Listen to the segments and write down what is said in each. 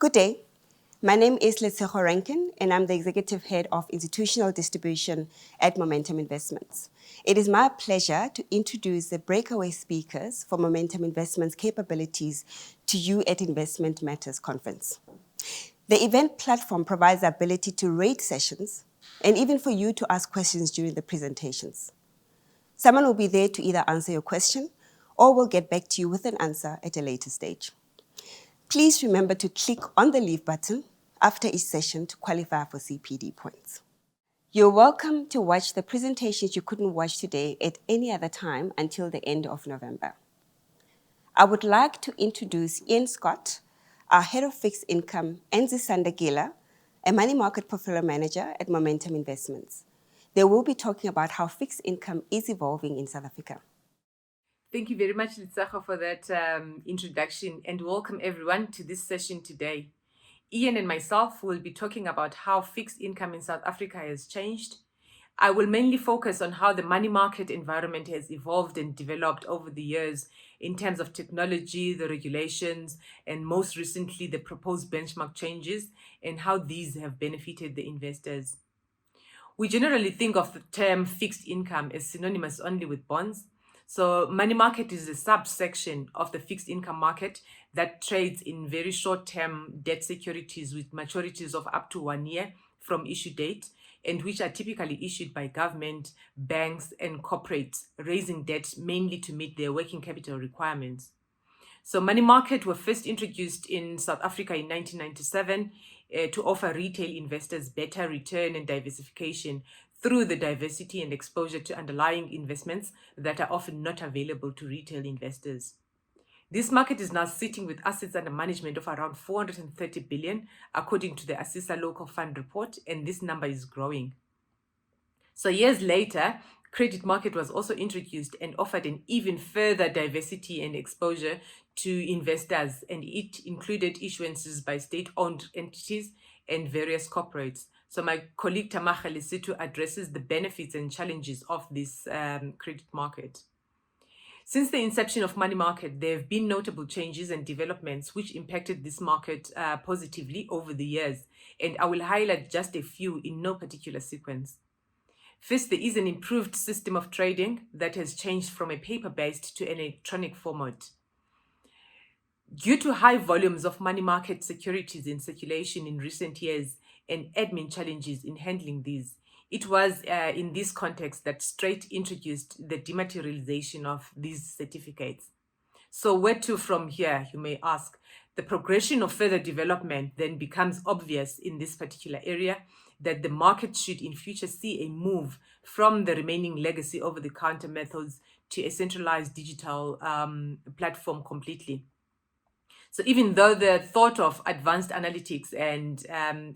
Good day. My name is Letseho Rankin, and I'm the Executive Head of Institutional Distribution at Momentum Investments. It is my pleasure to introduce the breakaway speakers for Momentum Investments capabilities to you at Investment Matters Conference. The event platform provides the ability to rate sessions and even for you to ask questions during the presentations. Someone will be there to either answer your question or will get back to you with an answer at a later stage. Please remember to click on the Leave button after each session to qualify for CPD points. You're welcome to watch the presentations you couldn't watch today at any other time until the end of November. I would like to introduce Ian Scott, our Head of Fixed Income, and Zisanda Gila, a Money Market Portfolio Manager at Momentum Investments. They will be talking about how fixed income is evolving in South Africa. Thank you very much, Litsacho, for that introduction, and welcome everyone to this session today. Ian and myself will be talking about how fixed income in South Africa has changed. I will mainly focus on how the money market environment has evolved and developed over the years in terms of technology, the regulations, and most recently the proposed benchmark changes and how these have benefited the investors. We generally think of the term fixed income as synonymous only with bonds. So money market is a subsection of the fixed income market that trades in very short-term debt securities with maturities of up to 1 year from issue date, and which are typically issued by government, banks, and corporates, raising debt mainly to meet their working capital requirements. So money market were first introduced in South Africa in 1997 to offer retail investors better return and diversification through the diversity and exposure to underlying investments that are often not available to retail investors. This market is now sitting with assets under management of around 430 billion, according to the ASISA Local Fund Report, and this number is growing. So years later, credit market was also introduced and offered an even further diversity and exposure to investors, and it included issuances by state-owned entities and various corporates. So my colleague Tamaga Lesitu addresses the benefits and challenges of this credit market. Since the inception of money market, there have been notable changes and developments which impacted this market positively over the years, and I will highlight just a few in no particular sequence. First, there is an improved system of trading that has changed from a paper-based to an electronic format. Due to high volumes of money market securities in circulation in recent years and admin challenges in handling these, it was in this context that Straight introduced the dematerialization of these certificates. So where to from here, you may ask? The progression of further development then becomes obvious in this particular area that the market should in future see a move from the remaining legacy over-the-counter methods to a centralized digital platform completely. So even though the thought of advanced analytics and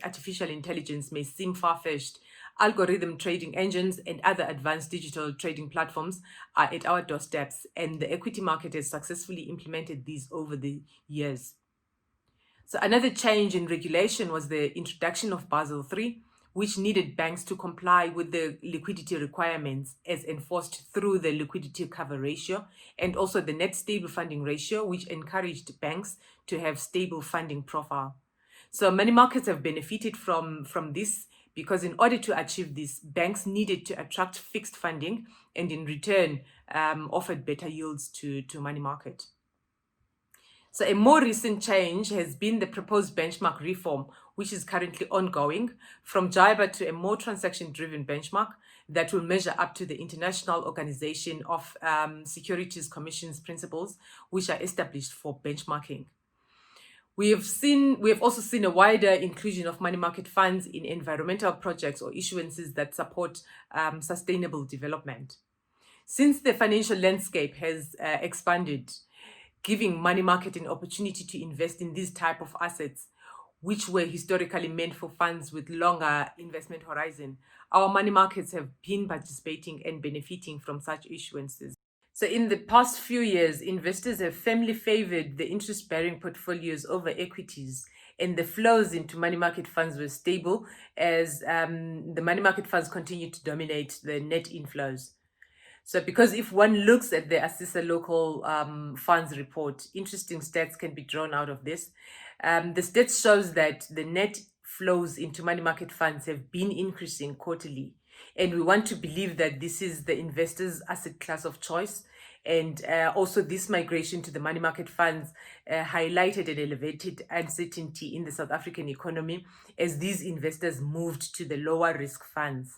artificial intelligence may seem far-fetched, algorithm trading engines and other advanced digital trading platforms are at our doorsteps, and the equity market has successfully implemented these over the years. So another change in regulation was the introduction of Basel III, which needed banks to comply with the liquidity requirements as enforced through the liquidity cover ratio and also the net stable funding ratio, which encouraged banks to have stable funding profile. So many markets have benefited from this because in order to achieve this, banks needed to attract fixed funding and in return offered better yields to money market. So a more recent change has been the proposed benchmark reform, which is currently ongoing, from Jibar to a more transaction-driven benchmark that will measure up to the International Organization of Securities Commission's principles, which are established for benchmarking. We have also seen a wider inclusion of money market funds in environmental projects or issuances that support sustainable development. Since the financial landscape has expanded, giving money market an opportunity to invest in these type of assets, which were historically meant for funds with longer investment horizon, our money markets have been participating and benefiting from such issuances. So in the past few years, investors have firmly favored the interest-bearing portfolios over equities, and the flows into money market funds were stable as the money market funds continued to dominate the net inflows. So because if one looks at the ASISA Local Funds Report, interesting stats can be drawn out of this. The stats shows that the net flows into money market funds have been increasing quarterly, and we want to believe that this is the investors' asset class of choice. And also, this migration to the money market funds highlighted an elevated uncertainty in the South African economy as these investors moved to the lower risk funds.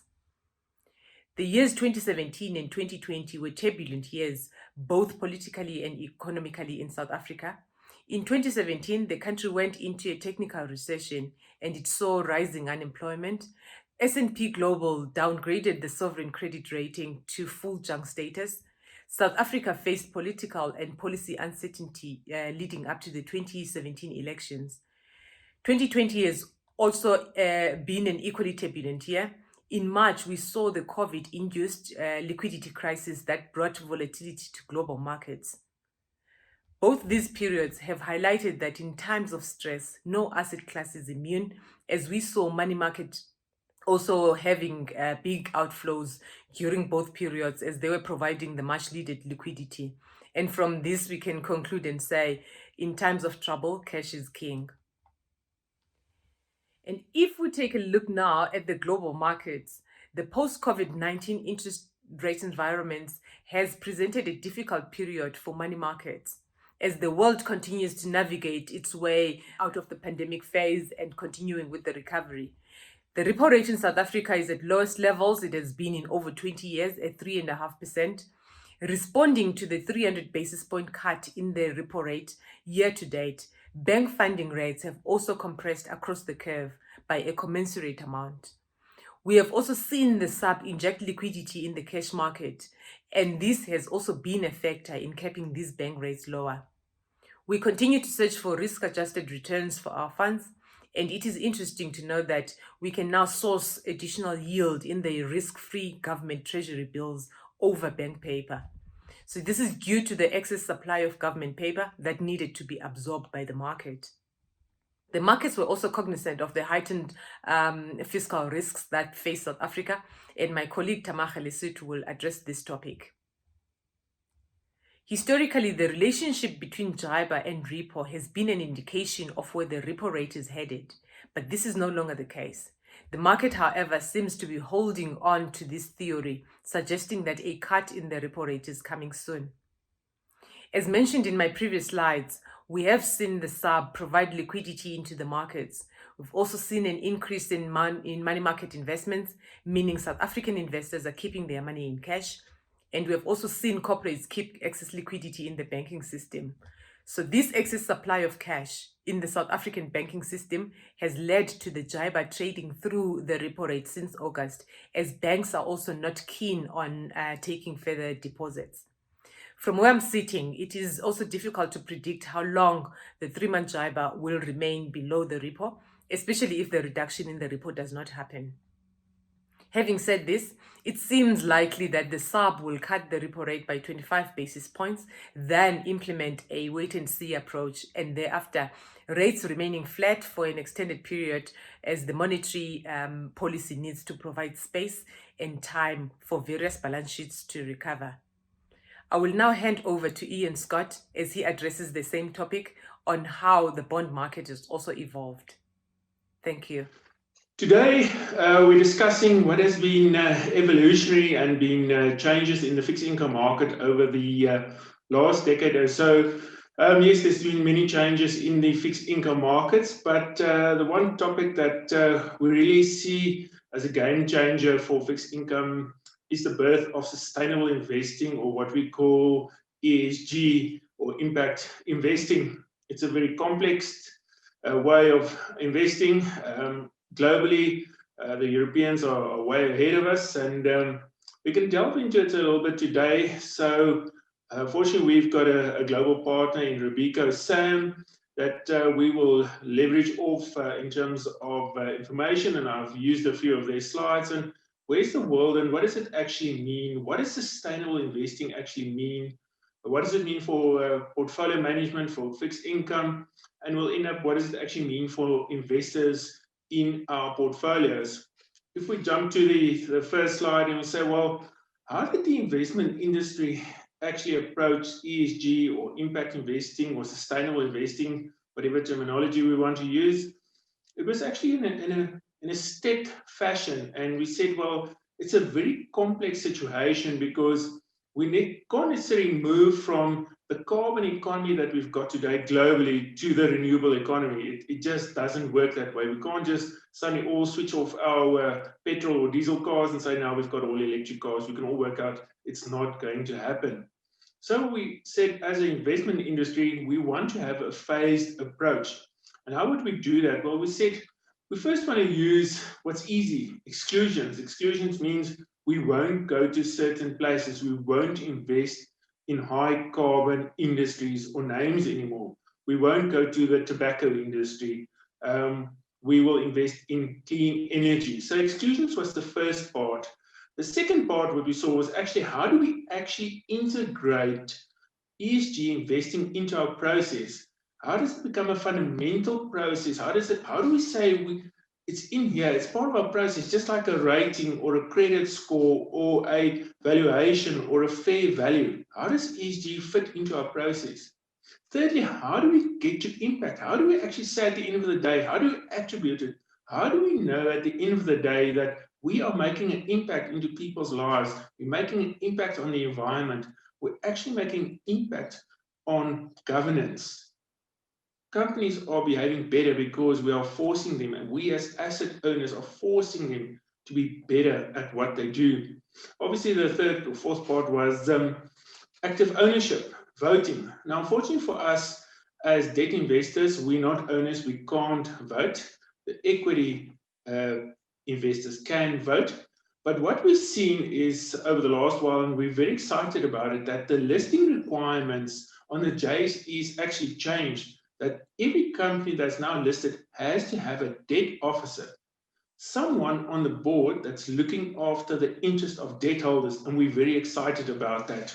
The years 2017 and 2020 were turbulent years, both politically and economically in South Africa. In 2017, the country went into a technical recession and it saw rising unemployment. S&P Global downgraded the sovereign credit rating to full junk status. South Africa faced political and policy uncertainty leading up to the 2017 elections. 2020 has also been an equally turbulent year. In March, we saw the COVID-induced liquidity crisis that brought volatility to global markets. Both these periods have highlighted that in times of stress, no asset class is immune, as we saw money market also having big outflows during both periods as they were providing the much needed liquidity. And from this, we can conclude and say, in times of trouble, cash is king. And if we take a look now at the global markets, the post-COVID-19 interest rate environment has presented a difficult period for money markets as the world continues to navigate its way out of the pandemic phase and continuing with the recovery. The repo rate in South Africa is at lowest levels it has been in over 20 years at 3.5%, responding to the 300 basis point cut in the repo rate year to date. Bank funding rates have also compressed across the curve by a commensurate amount. We have also seen the SARB inject liquidity in the cash market, and this has also been a factor in keeping these bank rates lower. We continue to search for risk-adjusted returns for our funds, and it is interesting to know that we can now source additional yield in the risk-free government treasury bills over bank paper. So this is due to the excess supply of government paper that needed to be absorbed by the market. The markets were also cognizant of the heightened fiscal risks that face South Africa, and my colleague Tamaga Lesotho will address this topic. Historically, the relationship between Jibar and repo has been an indication of where the repo rate is headed, but this is no longer the case. The market, however, seems to be holding on to this theory, suggesting that a cut in the repo rate is coming soon. As mentioned in my previous slides, we have seen the SARB provide liquidity into the markets. We've also seen an increase in money market investments, meaning South African investors are keeping their money in cash. And we have also seen corporates keep excess liquidity in the banking system. So this excess supply of cash in the South African banking system has led to the Jibar trading through the repo rate since August, as banks are also not keen on taking further deposits. From where I'm sitting, it is also difficult to predict how long the 3-month Jibar will remain below the repo, especially if the reduction in the repo does not happen. Having said this, it seems likely that the SARB will cut the repo rate by 25 basis points, then implement a wait-and-see approach, and thereafter rates remaining flat for an extended period as the monetary policy needs to provide space and time for various balance sheets to recover. I will now hand over to Ian Scott as he addresses the same topic on how the bond market has also evolved. Thank you. Today, we're discussing what has been evolutionary and been changes in the fixed income market over the last decade or so. Yes, there's been many changes in the fixed income markets, but the one topic that we really see as a game changer for fixed income is the birth of sustainable investing, or what we call ESG, or impact investing. It's a very complex way of investing. Globally, the Europeans are way ahead of us, and we can delve into it a little bit today. So, fortunately, we've got a global partner in Robeco Sam that we will leverage off in terms of information, and I've used a few of their slides. And where's the world, and what does it actually mean? What does sustainable investing actually mean? What does it mean for portfolio management, for fixed income? And we'll end up, what does it actually mean for investors in our portfolios? If we jump to the first slide and we'll say, well, how did the investment industry actually approach ESG or impact investing or sustainable investing whatever terminology we want to use. It was actually in a stepped fashion. And we said, well, it's a very complex situation because we can't necessarily move from the carbon economy that we've got today globally to the renewable economy. It just doesn't work that way. We can't just suddenly all switch off our petrol or diesel cars and say, now we've got all electric cars. We can all work out it's not going to happen. So we said, as an investment industry, we want to have a phased approach. And how would we do that? Well, we said we first want to use what's easy, exclusions. Exclusions means we won't go to certain places. We won't invest in high carbon industries or names anymore. We won't go to the tobacco industry. We will invest in clean energy. So exclusions was the first part. The second part, what we saw was actually how do we actually integrate ESG investing into our process? How does it become a fundamental process? How do we say it's in here, it's part of our process, just like a rating or a credit score or a valuation or a fair value? How does ESG fit into our process? Thirdly, how do we get to impact? How do we actually say at the end of the day, how do we attribute it? How do we know at the end of the day that we are making an impact into people's lives? We're making an impact on the environment. We're actually making an impact on governance. Companies are behaving better because we are forcing them, and we as asset owners are forcing them to be better at what they do. Obviously, the third or fourth part was active ownership, voting. Now, unfortunately for us as debt investors, we're not owners, we can't vote. The equity investors can vote. But what we've seen is over the last while, and we're very excited about it, that the listing requirements on the JSEs actually changed, that every company that's now listed has to have a debt officer, someone on the board that's looking after the interest of debt holders, and we're very excited about that.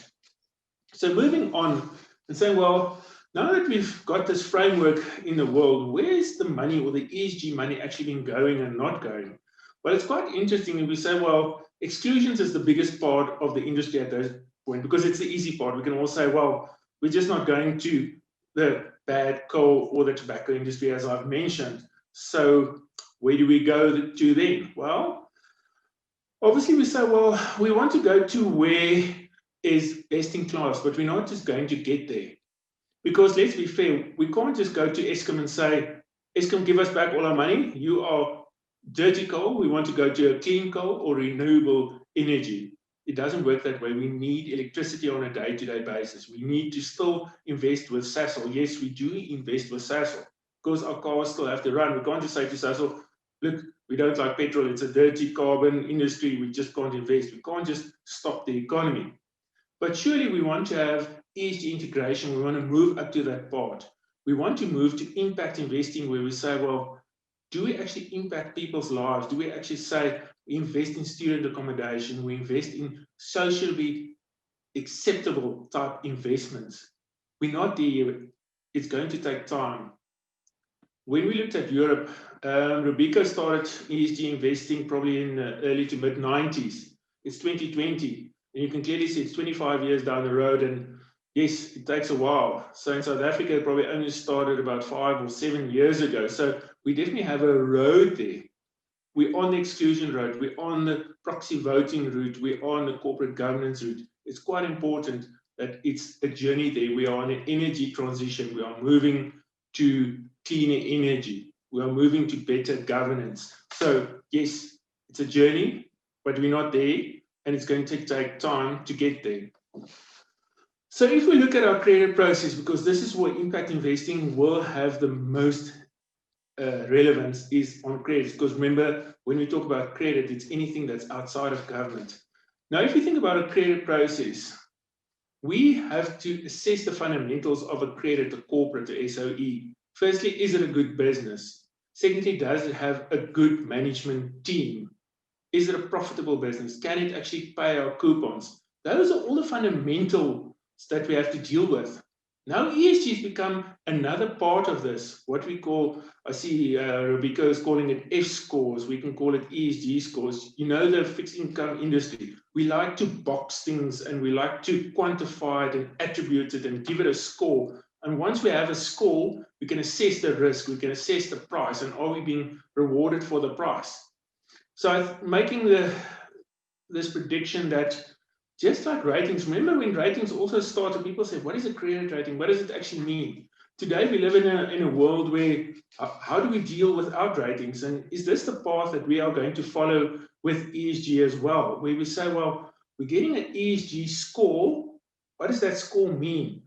So moving on and saying, well, now that we've got this framework in the world, where's the money or the ESG money actually been going and not going? Well, it's quite interesting. And we say, well, exclusions is the biggest part of the industry at this point because it's the easy part. We can all say, well, we're just not going to the bad coal or the tobacco industry, as I've mentioned. So where do we go to then? Well, obviously we say, well, we want to go to where is best in class, but we're not just going to get there. Because let's be fair, we can't just go to Eskom and say, Eskom, give us back all our money. You are dirty coal. We want to go to a clean coal or renewable energy. It doesn't work that way. We need electricity on a day-to-day basis. We need to still invest with Sasol. Yes, we do invest with Sasol because our cars still have to run. We can't just say to Sasol, look, we don't like petrol. It's a dirty carbon industry. We just can't invest. We can't just stop the economy. But surely we want to have ESG integration. We want to move up to that part. We want to move to impact investing where we say, well, do we actually impact people's lives? Do we actually say we invest in student accommodation? We invest in socially acceptable type investments? We're not there yet. It's going to take time. When we looked at Europe, Robeco started ESG investing probably in the early to mid 90s. It's 2020. And you can clearly see it's 25 years down the road. And yes, it takes a while. So in South Africa, it probably only started about 5 or 7 years ago. So we definitely have a road there. We're on the exclusion road. We're on the proxy voting route. We're on the corporate governance route. It's quite important that it's a journey there. We are on an energy transition. We are moving to cleaner energy. We are moving to better governance. So yes, it's a journey, but we're not there. And it's going to take time to get there. So if we look at our credit process, because this is where impact investing will have the most relevance is on credit. Because remember, when we talk about credit, it's anything that's outside of government. Now, if you think about a credit process, we have to assess the fundamentals of a credit, a corporate, a SOE. Firstly, is it a good business? Secondly, does it have a good management team? Is it a profitable business? Can it actually pay our coupons? Those are all the fundamentals that we have to deal with. Now ESG has become another part of this, what we call, I see Robeco is calling it F scores. We can call it ESG scores. You know, the fixed income industry, we like to box things and we like to quantify it and attribute it and give it a score. And once we have a score, we can assess the risk, we can assess the price, and are we being rewarded for the price? So making this prediction that just like ratings, remember when ratings also started, people said, what is a credit rating? What does it actually mean? Today we live in a world where how do we deal without ratings? And is this the path that we are going to follow with ESG as well? Where we say, well, we're getting an ESG score. What does that score mean?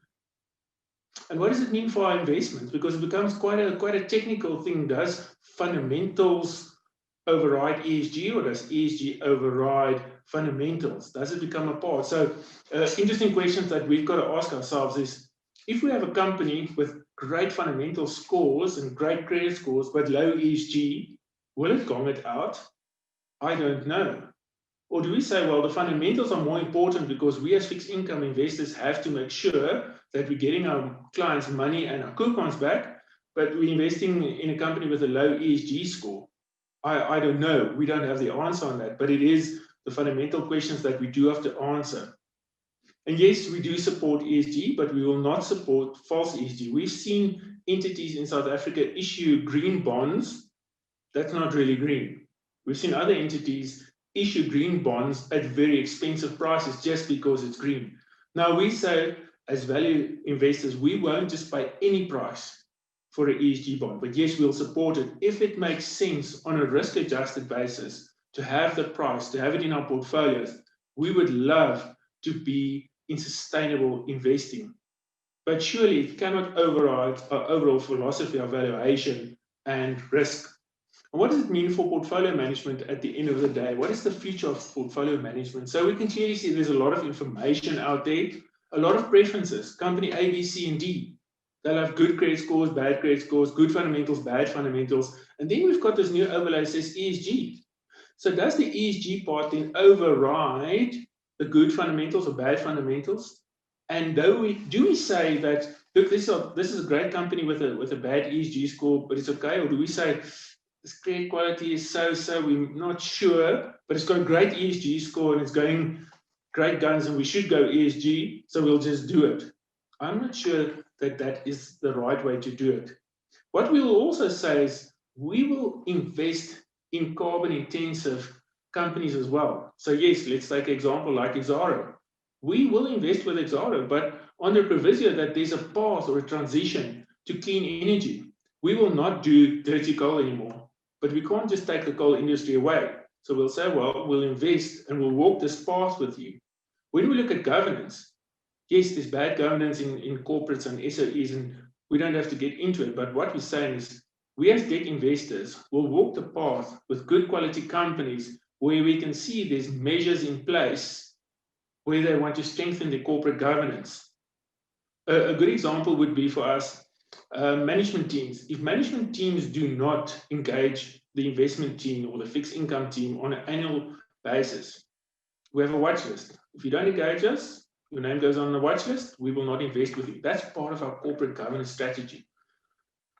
And what does it mean for our investments? Because it becomes quite a technical thing. Does fundamentals override ESG, or does ESG override fundamentals? Does it become a part? So interesting questions that we've got to ask ourselves is, if we have a company with great fundamental scores and great credit scores, but low ESG, will it gong it out? I don't know. Or do we say, well, the fundamentals are more important because we as fixed income investors have to make sure that we're getting our clients' money and our coupons back, but we're investing in a company with a low ESG score? I don't know. We don't have the answer on that, but it is the fundamental questions that we do have to answer. And yes, we do support ESG, but we will not support false ESG. We've seen entities in South Africa issue green bonds. That's not really green. We've seen other entities issue green bonds at very expensive prices just because it's green. Now we say, as value investors, we won't just pay any price for an ESG bond, but yes, we'll support it if it makes sense on a risk-adjusted basis to have the price, to have it in our portfolios. We would love to be in sustainable investing, but surely it cannot override our overall philosophy of valuation and risk. And what does it mean for portfolio management at the end of the day? What is the future of portfolio management? So we can clearly see there's a lot of information out there, a lot of preferences. Company A, B, C, and D. They'll have good credit scores, bad credit scores, good fundamentals, bad fundamentals. And then we've got this new overlay that says ESG. So does the ESG part then override the good fundamentals or bad fundamentals? And do we say that, look, this is a great company with a bad ESG score, but it's okay? Or do we say, this credit quality is so, we're not sure, but it's got a great ESG score and it's going great guns and we should go ESG, so we'll just do it? I'm not sure that that is the right way to do it. What we will also say is we will invest in carbon intensive companies as well. So yes, let's take an example like Exxaro. We will invest with Exxaro, but on the proviso that there's a path or a transition to clean energy. We will not do dirty coal anymore, but we can't just take the coal industry away. So we'll say, well, we'll invest and we'll walk this path with you. When we look at governance, yes, there's bad governance in corporates and SOEs, and we don't have to get into it. But what we're saying is, we as debt investors will walk the path with good quality companies where we can see there's measures in place where they want to strengthen the corporate governance. A good example would be for us, management teams. If management teams do not engage the investment team or the fixed income team on an annual basis, we have a watch list. If you don't engage us, your name goes on the watch list, we will not invest with you. That's part of our corporate governance strategy.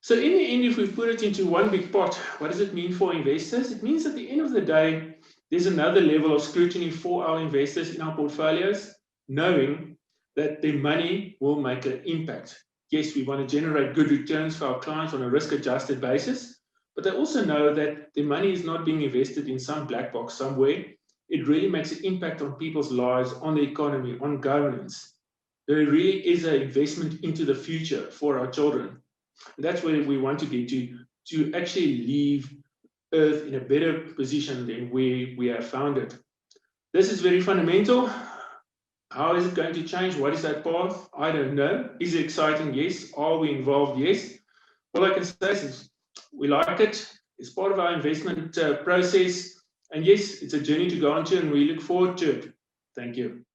So in the end, if we put it into one big pot, what does it mean for investors? It means at the end of the day, there's another level of scrutiny for our investors in our portfolios, knowing that their money will make an impact. Yes, we want to generate good returns for our clients on a risk-adjusted basis, but they also know that their money is not being invested in some black box somewhere. It really makes an impact on people's lives, on the economy, on governance. There really is an investment into the future for our children. And that's where we want to get to actually leave Earth in a better position than where we have found it. This is very fundamental. How is it going to change? What is that path? I don't know. Is it exciting? Yes. Are we involved? Yes. All I can say is we like it. It's part of our investment process. And yes, it's a journey to go on to, and we look forward to it. Thank you.